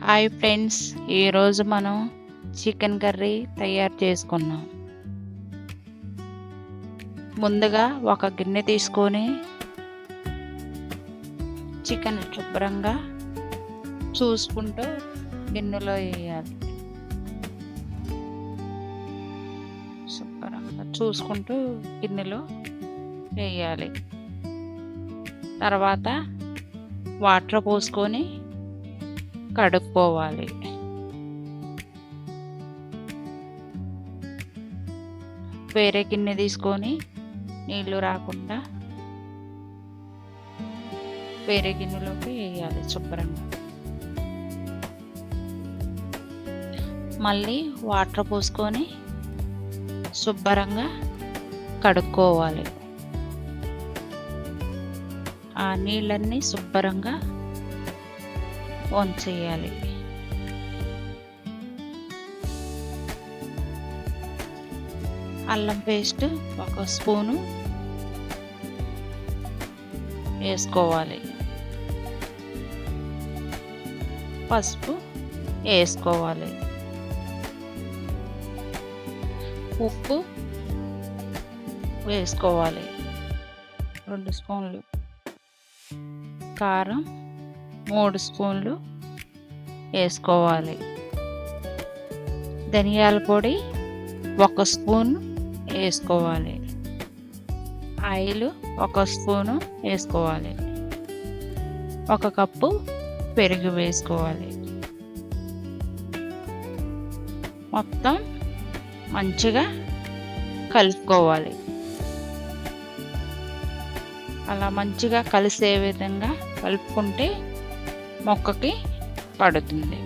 Hi friends, ఈరోజు మనం chicken curry తయారు చేసుకున్నాం. ముందుగా ఒక గిన్నె తీసుకొని చికెన్ శుభ్రంగా చూసుకుంటూ గిన్నెలో వేయాలి. శుభ్రంగా చూసుకుంటూ గిన్నెలో వేయాలి. తర్వాత వాటర్ పోసుకొని కడుక్కోవాలి. వేరే గిన్నె తీసుకొని నీళ్లు రాకుండా వేరే గిన్నెలోకి వేయాలి శుభ్రంగా. మళ్ళీ వాటర్ పోసుకొని శుభ్రంగా కడుక్కోవాలి. ఆ నీళ్ళన్నీ శుభ్రంగా వంచేయాలి. అల్లం పేస్ట్ 1 స్పూను వేసుకోవాలి. పసుపు వేసుకోవాలి. ఉప్పు వేసుకోవాలి 2 స్పూన్లు. కారం 3 స్పూన్లు వేసుకోవాలి. ధనియాల పొడి 1 స్పూన్ వేసుకోవాలి. ఆయిల్ 1 స్పూను వేసుకోవాలి. 1 కప్పు పెరుగు వేసుకోవాలి. మొత్తం మంచిగా కలుపుకోవాలి. అలా మంచిగా కలిసే విధంగా కలుపుకుంటే మొక్కకి పడుతుంది.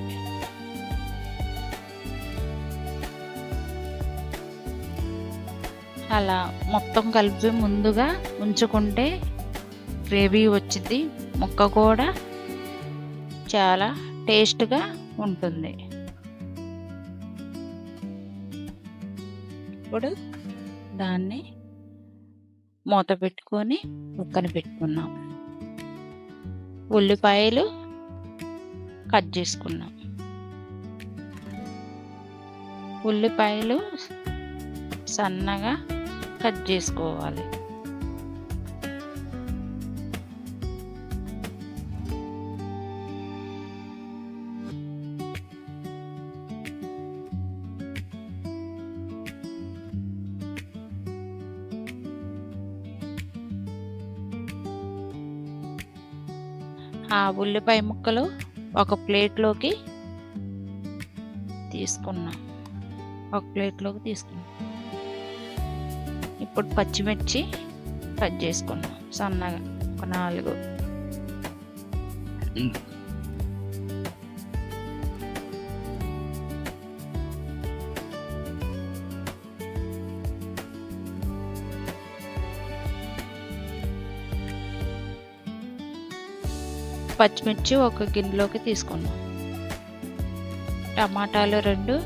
అలా మొత్తం కలిపి ముందుగా ఉంచుకుంటే గ్రేవీ వచ్చింది. ముక్క కూడా చాలా టేస్ట్గా ఉంటుంది. ఇప్పుడు దాన్ని మూత పెట్టుకొని పక్కన పెట్టుకున్నాం. ఉల్లిపాయలు కట్ చేసుకున్నాం. ఉల్లిపాయలు సన్నగా కట్ చేసుకోవాలి. ఆ ఉల్లిపాయ ముక్కలు ఒక ప్లేట్లోకి తీసుకున్నాం. ఇప్పుడు పచ్చిమిర్చి కట్ చేసుకున్నాం సన్నగా ఒక 4. పచ్చిమిర్చి ఒక గిన్నెలోకి తీసుకున్నాం. టమాటాలు 2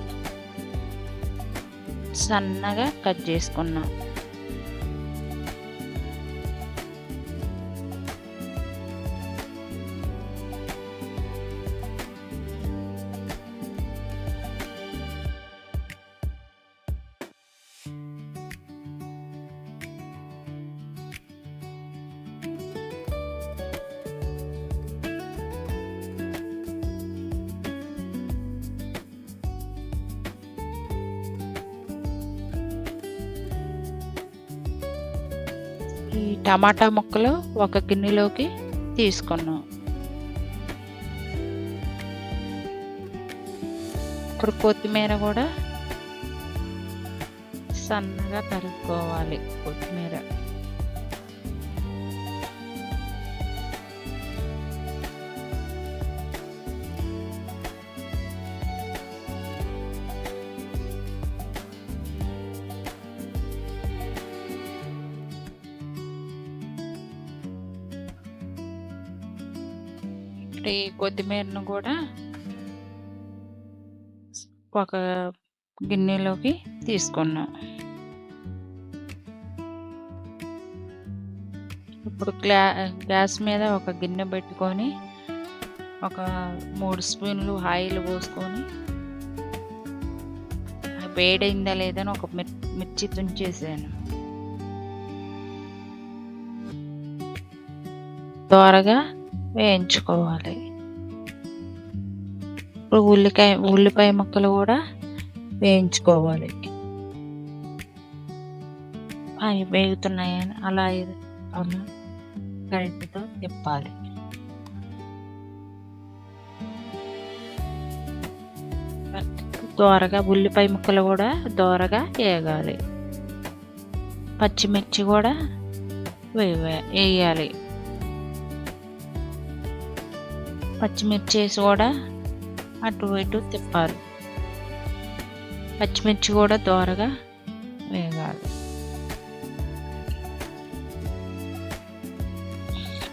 సన్నగా కట్ చేసుకున్నాం. ఈ టమాటా ముక్కలు ఒక గిన్నెలోకి తీసుకున్నాం. ఇప్పుడు కొత్తిమీర కూడా సన్నగా తరుక్కోవాలి. కొత్తిమీర ఈ కొత్తిమీరను కూడా ఒక గిన్నెలోకి తీసుకున్నాం. ఇప్పుడు గ్యాస్ మీద ఒక గిన్నె పెట్టుకొని ఒక 3 స్పూన్లు ఆయిల్ పోసుకొని వేడైందా లేదా అని ఒక మిర్చి తుంచేసాను. త్వరగా వేయించుకోవాలి. ఇప్పుడు ఉల్లిపాయ ముక్కలు కూడా వేయించుకోవాలి. అవి వేగుతున్నాయని అలా గరిటెతో తిప్పాలి. దోరగా ఉల్లిపాయ ముక్కలు కూడా దోరగా వేగాలి. పచ్చిమిర్చి కూడా వేయాలి. పచ్చిమిర్చి వేసి కూడా అటు ఇటు తిప్పాలి. పచ్చిమిర్చి కూడా దోరగా వేగాలి.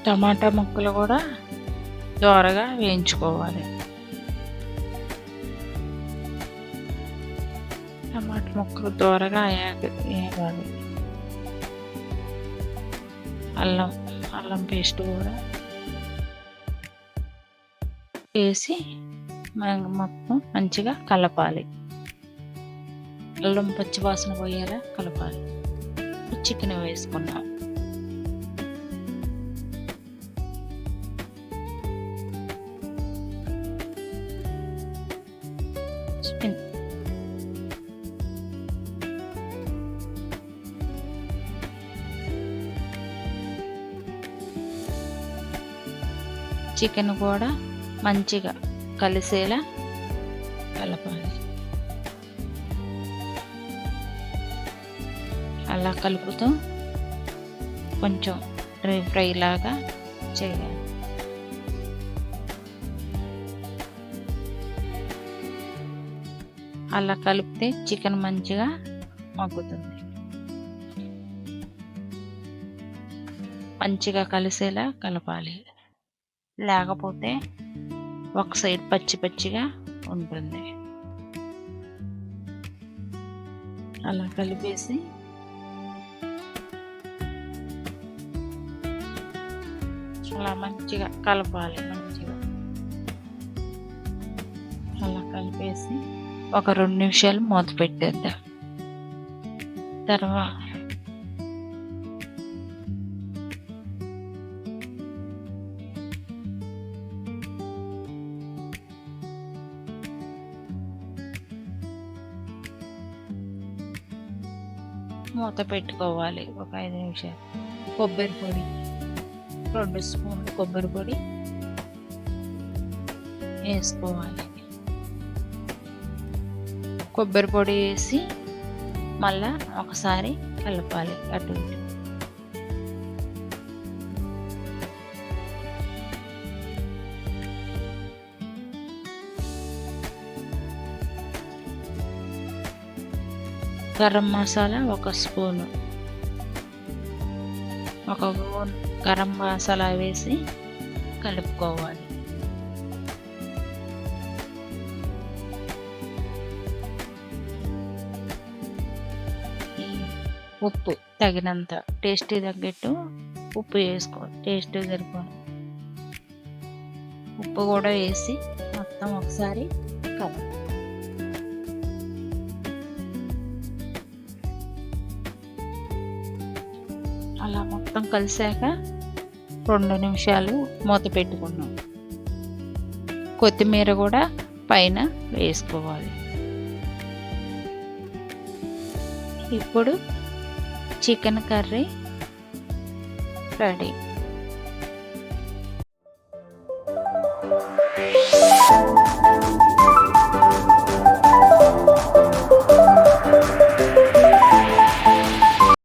టమాటా ముక్కలు కూడా దోరగా వేయించుకోవాలి. టమాటా ముక్కలు దోరగా వేగాలి. అల్లం పేస్ట్ కూడా వేసి మొత్తం మంచిగా కలపాలి. అల్లం పచ్చి వాసన పోయేలా కలపాలి. చికెన్ వేసుకున్నాం. చికెన్ కూడా మంచిగా కలిసేలా కలపాలి. అలా కలుపుతూ కొంచెం డ్రై ఫ్రై లాగా చేయాలి. అలా కలిపితే చికెన్ మంచిగా మగ్గుతుంది. మంచిగా కలిసేలా కలపాలి. లేకపోతే ఒక సైడ్ పచ్చి పచ్చిగా ఉంటుంది. అలా కలిపేసి అలా మంచిగా కలపాలి. అలా కలిపేసి ఒక 2 నిమిషాలు మూత పెట్టేద్దాం. తర్వాత మూత పెట్టుకోవాలి ఒక 5 నిమిషాలు. కొబ్బరి పొడి 2 స్పూన్లు కొబ్బరి పొడి వేసుకోవాలి. కొబ్బరి పొడి వేసి మళ్ళా ఒకసారి కలపాలి అటు ఇటు. గరం మసాలా 1 స్పూను, ఒక గరం మసాలా వేసి కలుపుకోవాలి. ఉప్పు తగినంత, టేస్ట్ తగ్గట్టు ఉప్పు వేసుకోవాలి. టేస్ట్ సరిపోను ఉప్పు కూడా వేసి మొత్తం ఒకసారి కలపాలి. అలా మొత్తం కలిసాక 2 నిమిషాలు మూత పెట్టుకున్నాం. కొత్తిమీర కూడా పైన వేసుకోవాలి. ఇప్పుడు చికెన్ కర్రీ రెడీ.